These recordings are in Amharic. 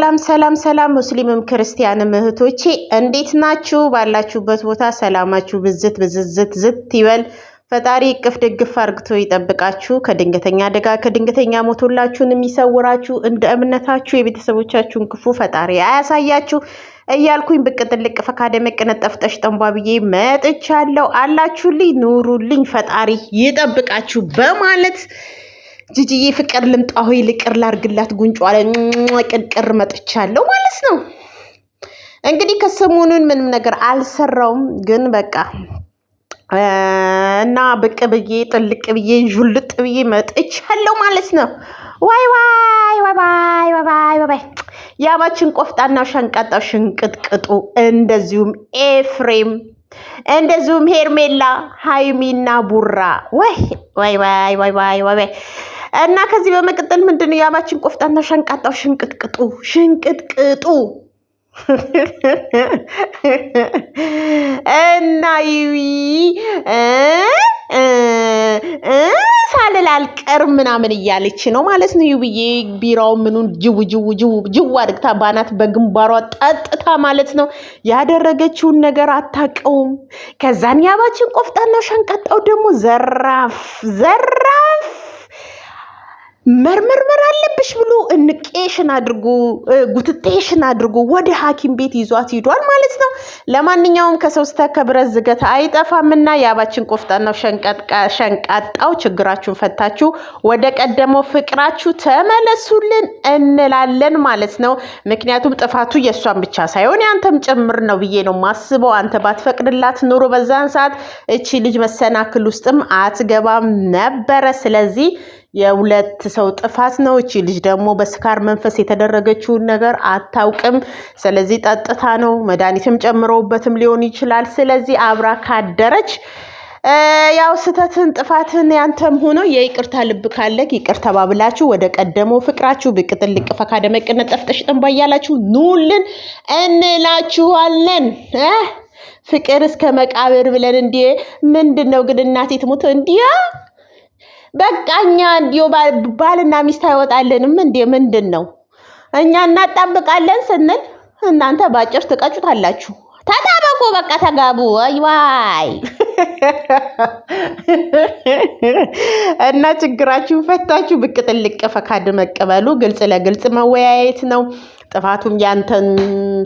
ሰላም ሙስሊምም ክርስቲያንም እህቶቼ እንዴት ናችሁ? ባላችሁበት ቦታ ሰላማችሁ ብዝት ይበል። ፈጣሪ እቅፍ ደግፍ አርግቶ ይጠብቃችሁ። ከድንገተኛ አደጋ ከድንገተኛ ሞቶላችሁን የሚሰውራችሁ እንደ እምነታችሁ የቤተሰቦቻችሁን ክፉ ፈጣሪ አያሳያችሁ እያልኩኝ ብቅ ጥልቅ ፈካደ መቀነጠፍ ጠሽጠንቧ ብዬ መጥቻለሁ። አላችሁልኝ፣ ኑሩልኝ፣ ፈጣሪ ይጠብቃችሁ በማለት ጂጂዬ ፍቅር ልምጣ ሆይ ልቅር ላርግላት ጉንጯ ላይ ቅርቅር መጥቻለሁ ማለት ነው። እንግዲህ ከሰሞኑን ምንም ነገር አልሰራውም፣ ግን በቃ እና ብቅ ብዬ ጥልቅ ብዬ ዡልጥ ብዬ መጥቻለሁ ማለት ነው። ዋይ ያባችን ቆፍጣናው ሸንቃጣው ሽንቅጥቅጡ፣ እንደዚሁም ኤፍሬም፣ እንደዚሁም ሄርሜላ፣ ሃይሚና ቡራ ወይ እና ከዚህ በመቀጠል ምንድነው ያባችን ቆፍጣና ሸንቃጣው ሽንቅጥቅጡ እና ሳልል አልቀርም ምናምን እያለች ነው ማለት ነው። ይብዬ ቢራው ምኑን ጅው አድርግታ ባናት በግንባሯ ጠጥታ ማለት ነው። ያደረገችውን ነገር አታውቀውም። ከዛን ያባችን ቆፍጣና ሸንቃጣው ደግሞ ዘራፍ መርመር አለብሽ ብሎ እንቄሽን አድርጎ ጉትቴሽን አድርጎ ወደ ሐኪም ቤት ይዟት ሂዷል ማለት ነው። ለማንኛውም ከሶስት ከብረት ዝገት አይጠፋምና ያባችን ቆፍጣናው ሸንቃጣው ችግራችሁን ፈታችሁ ወደ ቀደመው ፍቅራችሁ ተመለሱልን እንላለን ማለት ነው። ምክንያቱም ጥፋቱ የእሷን ብቻ ሳይሆን ያንተም ጭምር ነው ብዬ ነው ማስበው። አንተ ባትፈቅድላት ኑሮ በዛን ሰዓት እቺ ልጅ መሰናክል ውስጥም አትገባም ነበረ። ስለዚህ የሁለት ሰው ጥፋት ነው። እቺ ልጅ ደግሞ በስካር መንፈስ የተደረገችውን ነገር አታውቅም። ስለዚህ ጠጥታ ነው፣ መድኃኒትም ጨምረውበትም ሊሆን ይችላል። ስለዚህ አብራ ካደረች ያው ስተትን ጥፋትን ያንተም ሆኖ የይቅርታ ልብ ካለክ ይቅር ተባብላችሁ ወደ ቀደመው ፍቅራችሁ ብቅ ጥልቅ ፈካደ መቀነጠፍ ጠሽጠንባ እያላችሁ ኑልን እንላችኋለን። ፍቅር እስከ መቃብር ብለን እንዴ! ምንድነው ግን እናቴ ትሞት እንዴ! በቃኛ እንዲዮ ባልና ሚስት አይወጣልንም እንዴ? ምንድነው እኛ እናጣብቃለን ስንል እናንተ ባጭር ትቀጩታላችሁ። ተጣበቁ፣ በቃ ተጋቡ። ዋይ እና ችግራችሁን ፈታችሁ ብቅ ጥልቅ ፈካድ መቀበሉ ግልጽ ለግልጽ መወያየት ነው። ጥፋቱም ያንተን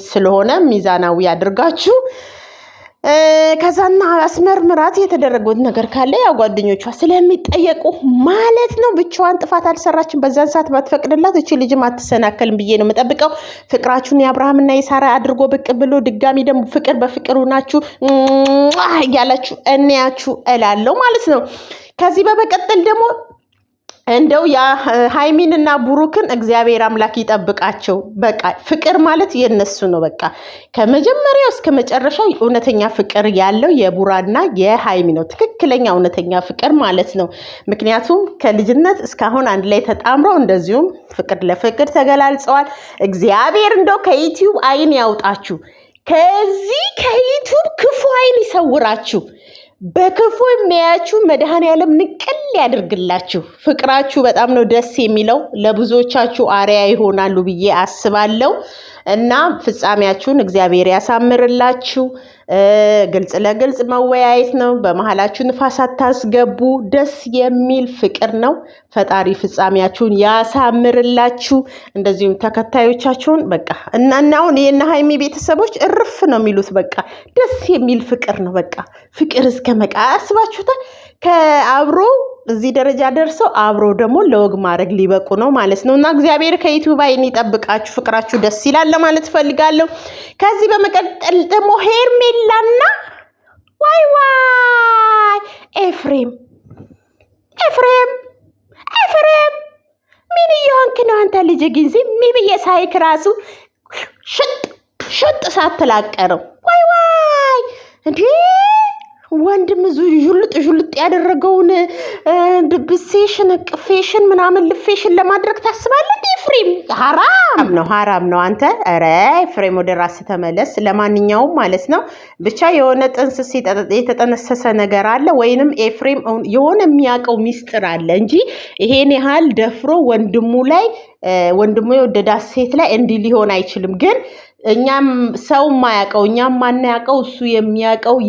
ስለሆነ ሚዛናዊ አድርጋችሁ ከዛና አስመርምራት የተደረገው ነገር ካለ ያው ጓደኞቿ ስለሚጠየቁ ማለት ነው። ብቻዋን ጥፋት አልሰራችም። በዛን ሰዓት ባትፈቅድላት እቺ ልጅም አትሰናከልም ብዬ ነው የምጠብቀው። ፍቅራችሁን የአብርሃምና የሳራ አድርጎ ብቅ ብሎ ድጋሚ ደግሞ ፍቅር በፍቅሩ ናችሁ እያላችሁ እንያችሁ እላለሁ ማለት ነው። ከዚህ በመቀጠል ደግሞ እንደው ያ ሃይሚንና ቡሩክን እግዚአብሔር አምላክ ይጠብቃቸው። በቃ ፍቅር ማለት የነሱ ነው። በቃ ከመጀመሪያው እስከ መጨረሻው እውነተኛ ፍቅር ያለው የቡራና የሃይሚ ነው። ትክክለኛ እውነተኛ ፍቅር ማለት ነው። ምክንያቱም ከልጅነት እስካሁን አንድ ላይ ተጣምረው እንደዚሁም ፍቅር ለፍቅር ተገላልጸዋል። እግዚአብሔር እንደው ከዩቲዩብ አይን ያውጣችሁ። ከዚህ ከዩቲዩብ ክፉ አይን ይሰውራችሁ። በክፉ የሚያያችሁ መድኃኔዓለም ንቅል ያድርግላችሁ። ፍቅራችሁ በጣም ነው ደስ የሚለው። ለብዙዎቻችሁ አርያ ይሆናሉ ብዬ አስባለሁ እና ፍጻሜያችሁን እግዚአብሔር ያሳምርላችሁ። ግልጽ ለግልጽ መወያየት ነው። በመሃላችሁ ንፋስ አታስገቡ። ደስ የሚል ፍቅር ነው። ፈጣሪ ፍጻሜያችሁን ያሳምርላችሁ። እንደዚሁም ተከታዮቻችሁን በቃ እናሁን የእነ ሃይሚ ቤተሰቦች እርፍ ነው የሚሉት። በቃ ደስ የሚል ፍቅር ነው። በቃ ፍቅር እስከ አስባችሁታል። ከአብሮ እዚህ ደረጃ ደርሰው አብሮ ደግሞ ለወግ ማድረግ ሊበቁ ነው ማለት ነው። እና እግዚአብሔር ከዩቲዩብ አይን ይጠብቃችሁ። ፍቅራችሁ ደስ ይላል ለማለት ፈልጋለሁ። ከዚህ በመቀጠል ደግሞ ሄርሜላና ዋይ ኤፍሬም ምን እየሆንክ ነው አንተ ልጅ? ጊዜ ሚብዬ ሳይክ ራሱ ሽጥ ሳትላቀረው ዋይ እንዴ! ወንድም ዡልጥ ዡልጥ ያደረገውን ብሴሽን ቅፌሽን ምናምን ልፌሽን ለማድረግ ታስባለህ እንዴ? ኤፍሬም ሀራም ነው። አንተ ኧረ ኤፍሬም ወደ ራስ ተመለስ። ለማንኛውም ማለት ነው ብቻ የሆነ ጥንስስ የተጠነሰሰ ነገር አለ፣ ወይንም ኤፍሬም የሆነ የሚያውቀው ሚስጥር አለ እንጂ ይሄን ያህል ደፍሮ ወንድሙ የወደዳት ሴት ላይ እንዲህ ሊሆን አይችልም። ግን እኛም ሰው ማያውቀው እኛም ማናውቀው እሱ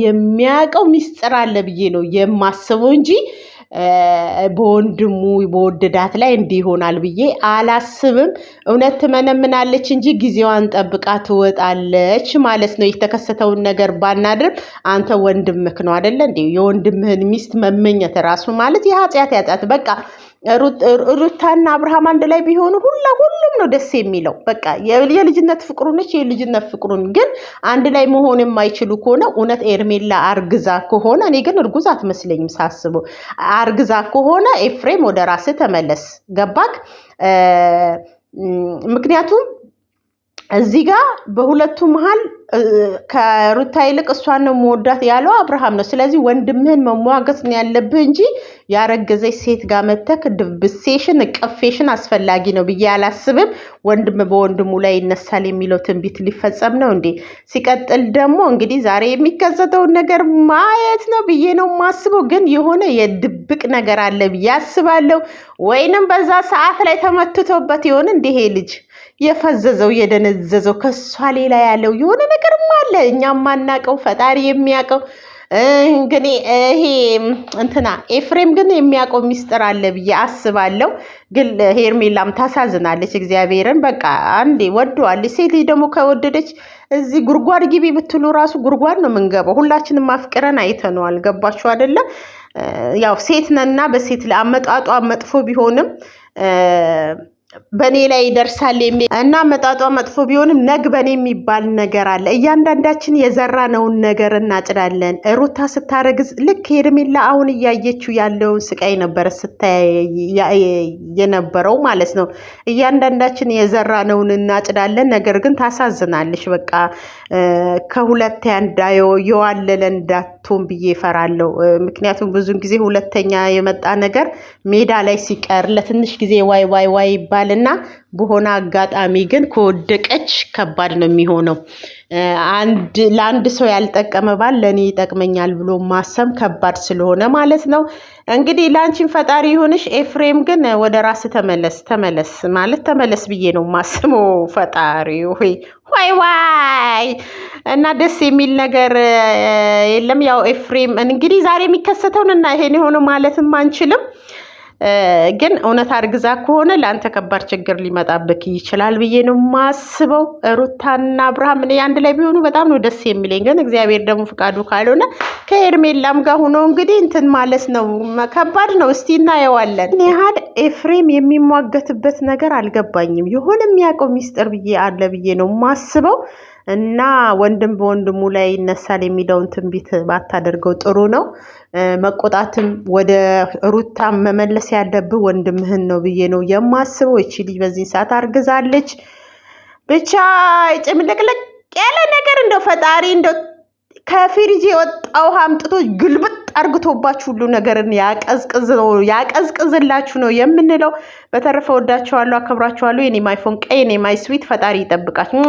የሚያውቀው ሚስጥር አለ ብዬ ነው የማስበው እንጂ በወንድሙ በወደዳት ላይ እንዲህ ይሆናል ብዬ አላስብም። እውነት ትመነምናለች እንጂ ጊዜዋን ጠብቃ ትወጣለች ማለት ነው። የተከሰተውን ነገር ባናድርም አንተ ወንድምህ ነው አይደለ እንዴ? የወንድምህን ሚስት መመኘት ራሱ ማለት የኃጢአት በቃ ሩታና አብርሃም አንድ ላይ ቢሆኑ ሁሉም ነው ደስ የሚለው። በቃ የልጅነት ፍቅሩ ነች የልጅነት ፍቅሩን። ግን አንድ ላይ መሆን የማይችሉ ከሆነ እውነት ኤርሜላ አርግዛ ከሆነ እኔ ግን እርጉዝ አትመስለኝም ሳስበው። አርግዛ ከሆነ ኤፍሬም ወደ ራስህ ተመለስ። ገባክ? ምክንያቱም እዚህ ጋር በሁለቱ መሀል ከሩታ ይልቅ እሷን ነው መወዳት ያለው አብርሃም ነው። ስለዚህ ወንድምህን መሟገት ነው ያለብህ እንጂ ያረገዘች ሴት ጋር መተክ ድብሴሽን ቅፌሽን አስፈላጊ ነው ብዬ አላስብም። ወንድም በወንድሙ ላይ ይነሳል የሚለው ትንቢት ሊፈጸም ነው እንዴ? ሲቀጥል ደግሞ እንግዲህ ዛሬ የሚከሰተውን ነገር ማየት ነው ብዬ ነው የማስበው። ግን የሆነ የድብቅ ነገር አለ ብዬ አስባለሁ። ወይንም በዛ ሰዓት ላይ ተመትቶበት ይሆን እንዲህ ይሄ ልጅ የፈዘዘው የደነዘዘው ከሷ ሌላ ያለው የሆነ ነገርም አለ እኛም ማናቀው ፈጣሪ የሚያውቀው። ግን ይሄ እንትና ኤፍሬም ግን የሚያውቀው ሚስጥር አለ ብዬ አስባለሁ። ግን ሄርሜላም ታሳዝናለች። እግዚአብሔርን በቃ አንዴ ወደዋለች። ሴት ልጅ ደግሞ ከወደደች እዚህ ጉርጓድ ግቢ ብትሉ ራሱ ጉርጓድ ነው የምንገባው። ሁላችንም ማፍቅረን አይተነዋል። ገባችሁ አይደለ? ያው ሴት ነንና በሴት ላይ አመጣጧ መጥፎ ቢሆንም በኔ ላይ ይደርሳል እና መጣጧ መጥፎ ቢሆንም ነግ በኔ የሚባል ነገር አለ። እያንዳንዳችን የዘራነውን ነገር እናጭዳለን። ሩታ ስታረግዝ ልክ ሄርሜላ አሁን እያየችው ያለውን ስቃይ ነበረ ስታይ የነበረው ማለት ነው። እያንዳንዳችን የዘራነውን እናጭዳለን። ነገር ግን ታሳዝናለች። በቃ ከሁለት ያንዳ የዋለለ እንዳትሆን ብዬ እፈራለሁ። ምክንያቱም ብዙን ጊዜ ሁለተኛ የመጣ ነገር ሜዳ ላይ ሲቀር ለትንሽ ጊዜ ዋይ እና በሆነ አጋጣሚ ግን ከወደቀች ከባድ ነው የሚሆነው። ለአንድ ሰው ያልጠቀመ ባል ለእኔ ይጠቅመኛል ብሎ ማሰብ ከባድ ስለሆነ ማለት ነው። እንግዲህ ለአንቺን ፈጣሪ ይሁንሽ። ኤፍሬም ግን ወደ ራስ ተመለስ ብዬ ነው ማስበው። ፈጣሪ ዋይ እና ደስ የሚል ነገር የለም። ያው ኤፍሬም እንግዲህ ዛሬ የሚከሰተውን እና ይሄን የሆነ ማለትም አንችልም። ግን እውነት አርግዛ ከሆነ ለአንተ ከባድ ችግር ሊመጣብክ ይችላል ብዬ ነው ማስበው። ሩታና አብርሃም እኔ አንድ ላይ ቢሆኑ በጣም ነው ደስ የሚለኝ። ግን እግዚአብሔር ደግሞ ፍቃዱ ካልሆነ ከኤርሜላም ጋር ሆኖ እንግዲህ እንትን ማለት ነው ከባድ ነው። እስቲ እናየዋለን። እኔ ያህል ኤፍሬም የሚሟገትበት ነገር አልገባኝም። የሆነ የሚያውቀው ሚስጥር አለ ብዬ ነው ማስበው። እና ወንድም በወንድሙ ላይ ይነሳል የሚለውን ትንቢት ባታደርገው ጥሩ ነው። መቆጣትም ወደ ሩታ መመለስ ያለብህ ወንድምህን ነው ብዬ ነው የማስበው። እቺ ልጅ በዚህ ሰዓት አርግዛለች። ብቻ ጭምልቅልቅ ያለ ነገር እንደው ፈጣሪ እንደው ከፍሪጅ የወጣው ውሃ አምጥቶ ግልብጥ አርግቶባችሁ ሁሉ ነገርን ያቀዝቅዝላችሁ ነው የምንለው። በተረፈ ወዳችኋለሁ፣ አከብራችኋለሁ። የኔ ማይፎን ቀይ የኔ ማይ ስዊት ፈጣሪ ይጠብቃችሁ።